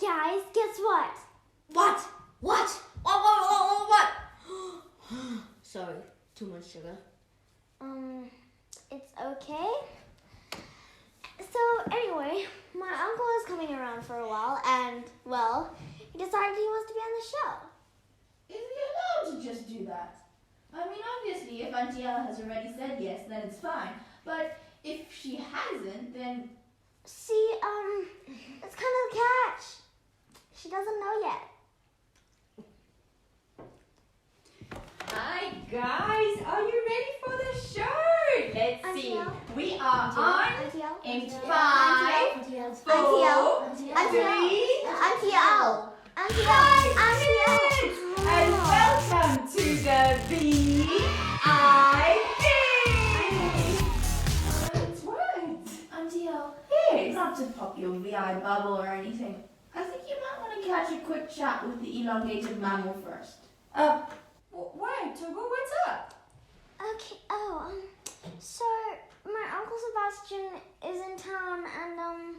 Guys, guess what? What? What? What? Sorry, too much sugar. It's okay. So anyway, my uncle is coming around for a while and, well, he decided he wants to be on the show. Is he allowed to just do that? I mean, obviously, if Aunty Elle has already said yes, then it's fine. But if she hasn't, then... See, it's kind of the catch. She doesn't know yet. Hi guys, are you ready for the show? Let's Aunty see. Elle? We are on Aunty Elle? in Aunty Elle? 5, Aunty Elle? 4, Aunty Elle? 3, Aunty Elle? Aunty Elle? Aunty Elle? and welcome to the VIB. That's right. Aunty Elle, Yes. not to pop your VI bubble or anything, I think you might want to catch a quick chat with the elongated mammal first. Wait, Thoko, what's up? Okay, so my Uncle Sebastian is in town and,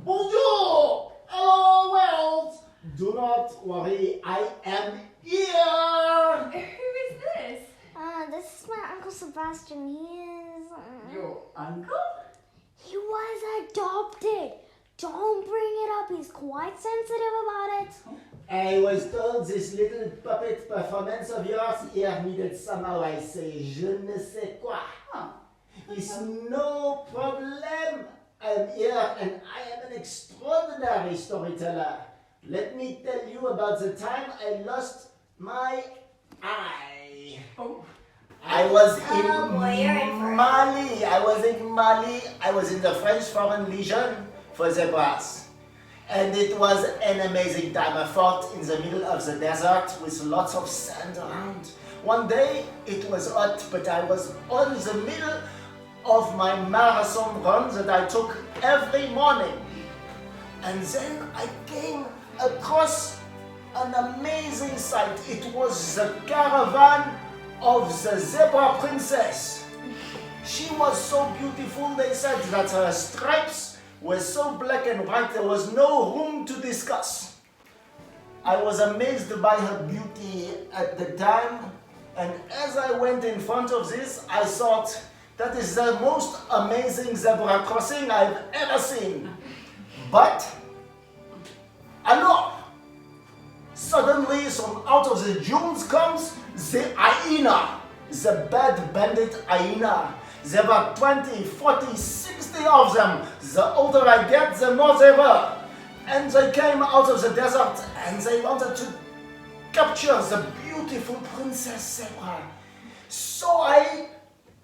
Bonjour! Hello, world! Do not worry, I am here! Who is this? this is my Uncle Sebastian. He is, Your uncle? he was adopted. Don't bring it up. He's quite sensitive about it. I was told this little puppet performance of yours here needed somehow, I say, je ne sais quoi. It's no problem. I'm here and I am an extraordinary storyteller. Let me tell you about the time I lost my eye. Oh. I was Oh, boy, you're in for it. Mali. I was in Mali. I was in the French Foreign Legion for zebras. And it was an amazing time. I fought in the middle of the desert with lots of sand around. One day it was hot, but I was on the middle of my marathon run that I took every morning. And then I came across an amazing sight. It was the caravan of the zebra princess. She was so beautiful, they said that her stripes were so black and white there was no room to discuss. I was amazed by her beauty at the time, and as I went in front of this, I thought, that is the most amazing zebra crossing I've ever seen. But, alors, suddenly from out of the dunes comes the hyena, the bad bandit hyena. There were 20, 40, 60 of them. The older I get, the more there were. And they came out of the desert and they wanted to capture the beautiful princess zebra. So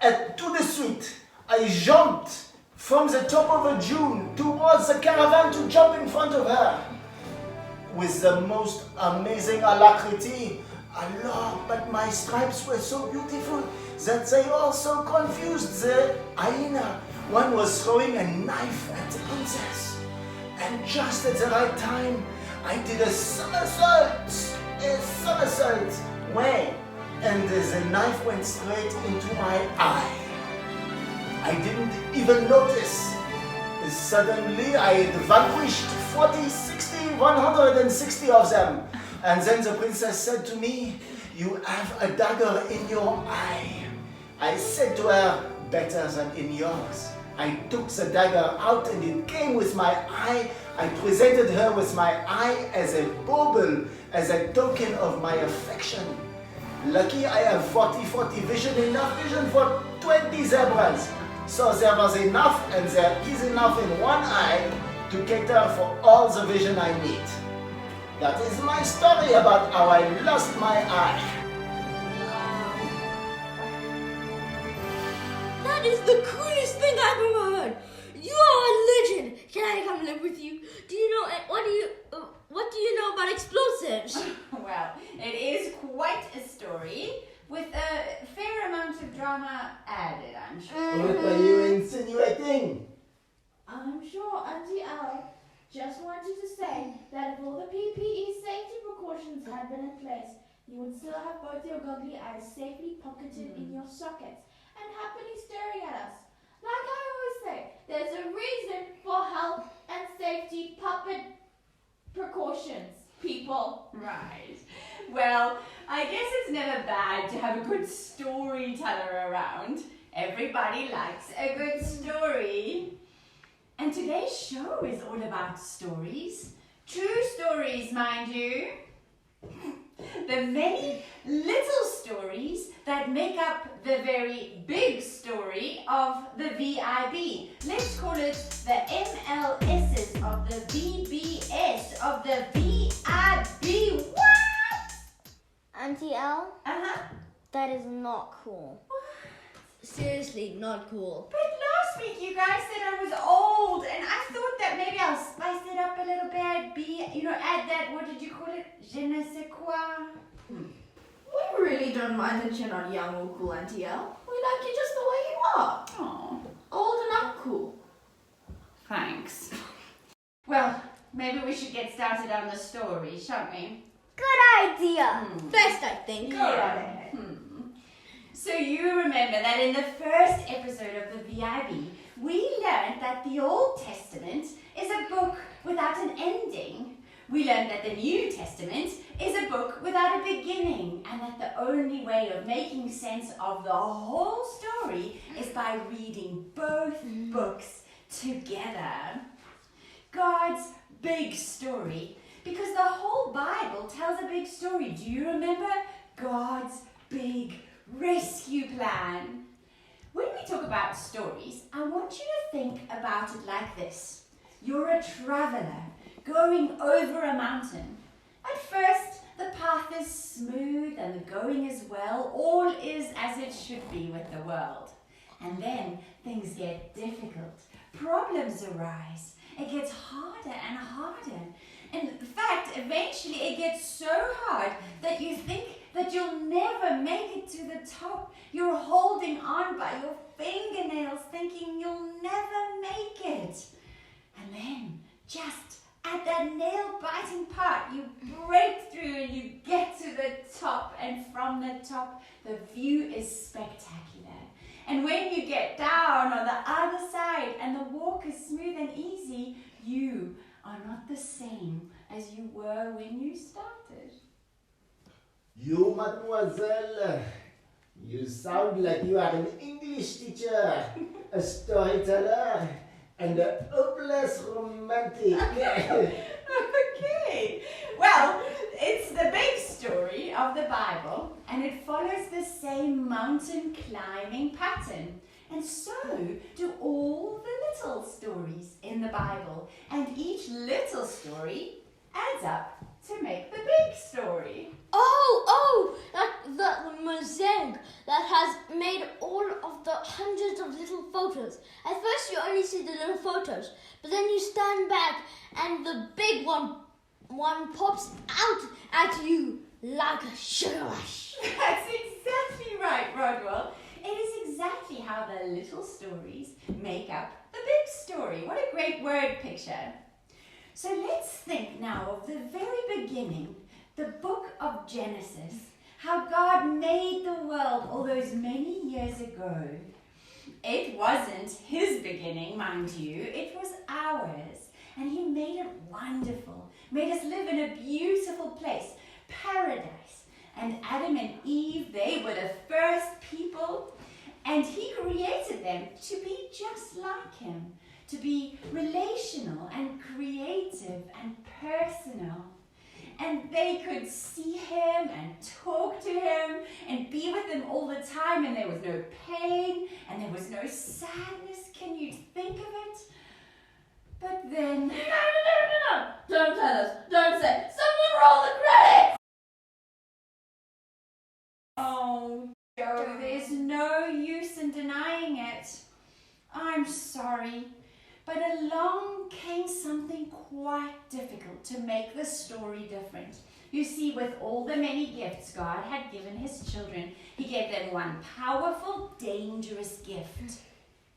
to the suite, I jumped from the top of a dune towards the caravan to jump in front of her. With the most amazing alacrity, alors, but my stripes were so beautiful that they also confused the hyena. One was throwing a knife at the princess. And just at the right time, I did a somersault. Way. And the knife went straight into my eye. I didn't even notice. Suddenly, I had vanquished 40, 60, 160 of them. And then the princess said to me, "You have a dagger in your eye." I said to her, "Better than in yours." I took the dagger out and it came with my eye. I presented her with my eye as a bauble, as a token of my affection. Lucky I have 40-40 vision, enough vision for 20 zebras. So there was enough, and there is enough in one eye to cater for all the vision I need. That is my story about how I lost my eye. That is the coolest thing I've ever heard. You are a legend. Can I come live with you? Do you know what do you know about explosives? Well, it is quite a story with a fair amount of drama added, I'm sure. What are you insinuating? I'm sure Aunty Elle just wanted to say that if all the PPE safety precautions had been in place, you would still have both your goggly eyes safely pocketed in your sockets and happily staring at us. Like I always say, there's a reason for health and safety puppet people. Right. Well, I guess it's never bad to have a good storyteller around. Everybody likes a good story. And today's show is all about stories. True stories, mind you. The many little stories that make up the very big story of the VIB. Let's call it the MLSs of the VBS of the VIB. What? Auntie Elle, Uh-huh. that is not cool. Seriously, not cool. But last week you guys said I was old, and I thought that maybe I'll spice it up a little bit. Add that, what did you call it? Je ne sais quoi. We really don't mind that you're not young or cool, Auntie Elle. We like you just the way you are. Oh, Old and not cool. thanks. Well, maybe we should get started on the story, shan't we? Good idea. Best, I think. Go right ahead. So you remember that in the first episode of the VIB, we learned that the Old Testament is a book without an ending. We learned that the New Testament is a book without a beginning, and that the only way of making sense of the whole story is by reading both books together. God's big story, because the whole Bible tells a big story. Do you remember God's big rescue plan? When we talk about stories, I want you to think about it like this. You're a traveler going over a mountain. At first, the path is smooth and the going is well. All is as it should be with the world. And then things get difficult. Problems arise. It gets harder and harder. In fact, eventually it gets so hard that you think that you'll never make it to the top. You're holding on by your fingernails, thinking you'll never make it. And then, just at that nail-biting part, you break through and you get to the top. And from the top, the view is spectacular. And when you get down on the other side and the walk is smooth and easy, you are not the same as you were when you started. You, mademoiselle, you sound like you are an English teacher, a storyteller, and a hopeless romantic. Okay. Well, it's the big story of the Bible, and it follows the same mountain climbing pattern. And so do all the little stories in the Bible. And each little story adds up to make the big story. The mosaic that has made all of the hundreds of little photos. At first you only see the little photos, but then you stand back and the big one pops out at you like a sugar rush. That's exactly right, Rodwell. It is exactly how the little stories make up the big story. What a great word picture. So let's think now of the very beginning, the book of Genesis, how God made the world all those many years ago. It wasn't his beginning, mind you, it was ours. And he made it wonderful, made us live in a beautiful place, paradise. And Adam and Eve, they were the first people, and he created them to be just like him, to be relational and creative and personal. And they could see him and talk to him and be with him all the time, and there was no pain and there was no sadness. Can you think of it? But then... No. Don't tell us. Don't say. Someone roll the credits. Oh, Joe, there's no use in denying it. I'm sorry, but along came something quite difficult to make the story different. You see, with all the many gifts God had given his children, he gave them one powerful, dangerous gift,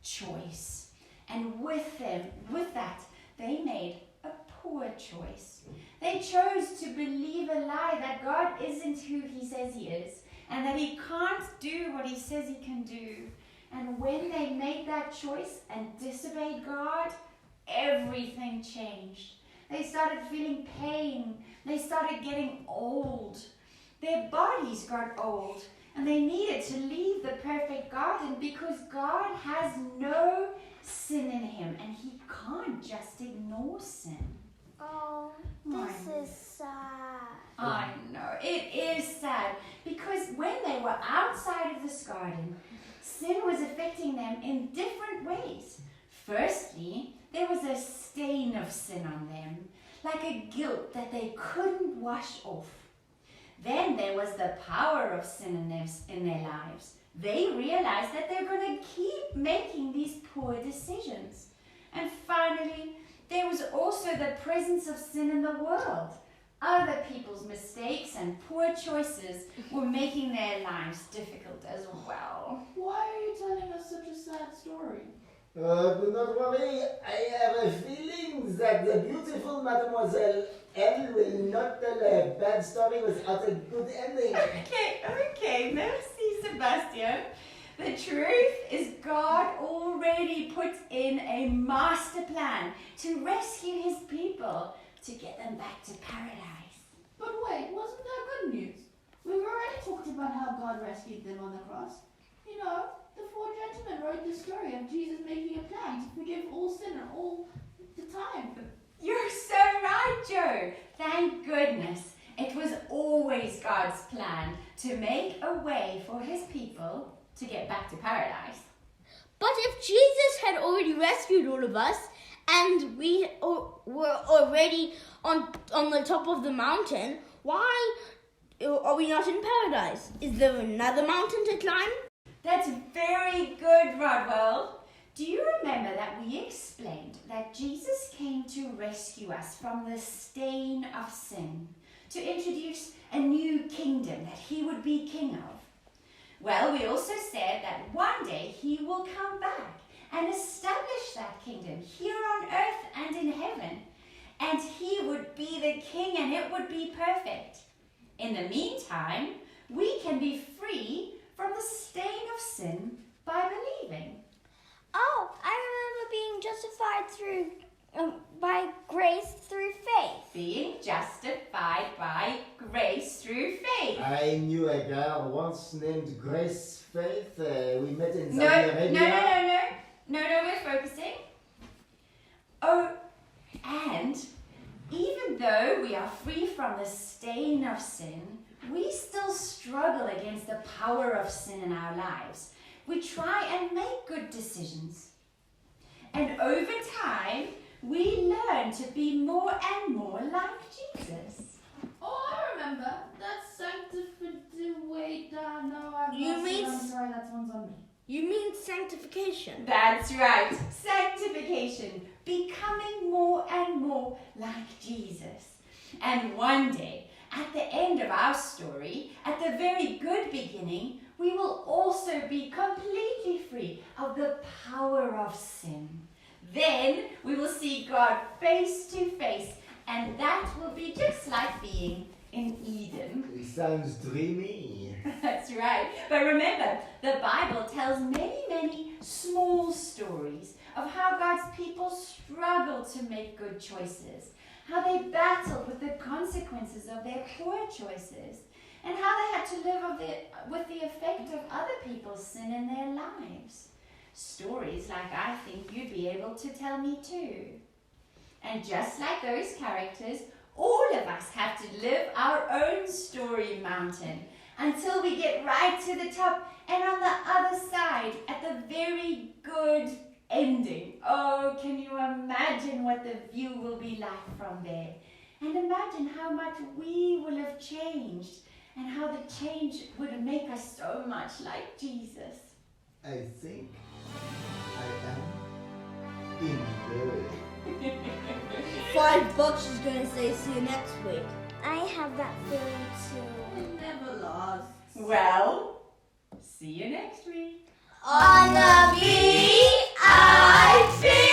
choice. And with that, they made a poor choice. They chose to believe a lie that God isn't who he says he is, and that he can't do what he says he can do. And when they made that choice and disobeyed God, everything changed. They started feeling pain. They started getting old. Their bodies got old, and they needed to leave the perfect garden because God has no sin in him, and he can't just ignore sin. Oh, this is sad. I know, it is sad, because when they were outside of this garden, sin was affecting them in different ways. Firstly, there was a stain of sin on them, like a guilt that they couldn't wash off. Then there was the power of sin in their lives. They realized that they're going to keep making these poor decisions. And finally, there was also the presence of sin in the world. Other people's mistakes and poor choices were making their lives difficult as well. Why are you telling us such a sad story? Do not worry, I have a feeling that the beautiful Mademoiselle Elle will not tell a bad story without a good ending. Okay, merci Sebastian. The truth is God already put in a master plan to rescue his people, to get them back to paradise. But wait, wasn't that good news? We've already talked about how God rescued them on the cross. You know, the four gentlemen wrote the story of Jesus making a plan to forgive all sin all the time. You're so right, Joe. Thank goodness. It was always God's plan to make a way for his people to get back to paradise. But if Jesus had already rescued all of us, and we were already on the top of the mountain, why are we not in paradise? Is there another mountain to climb? That's very good, Rodwell. Do you remember that we explained that Jesus came to rescue us from the stain of sin, to introduce a new kingdom that he would be king of? Well, we also said that one day he will come back and establish that kingdom here on earth and in heaven. And he would be the king, and it would be perfect. In the meantime, we can be free from the stain of sin by believing. Oh, I remember being justified by grace through faith. Being justified by grace through faith. I knew a girl once named Grace Faith. We met in No, Saudi Arabia. No, we're focusing. Oh, and even though we are free from the stain of sin, we still struggle against the power of sin in our lives. We try and make good decisions. And over time, we learn to be more and more like Jesus. Oh, I remember. That's wait, no, I'm sorry, that one's on me. You mean sanctification? That's right, sanctification, becoming more and more like Jesus. And one day, at the end of our story, at the very good beginning, we will also be completely free of the power of sin. Then we will see God face to face, and that will be just like being in Eden. It sounds dreamy. That's right. But remember, the Bible tells many small stories of how God's people struggled to make good choices, how they battled with the consequences of their poor choices, and how they had to live with the effect of other people's sin in their lives. Stories like I think you'd be able to tell me too. And just like those characters, all of us have to live our own story mountain until we get right to the top and on the other side at the very good ending. Oh, can you imagine what the view will be like from there? And imagine how much we will have changed and how the change would make us so much like Jesus. I think I am in good. $5 is gonna say see you next week. I have that feeling too. It never lost. Well, see you next week. On the VIP!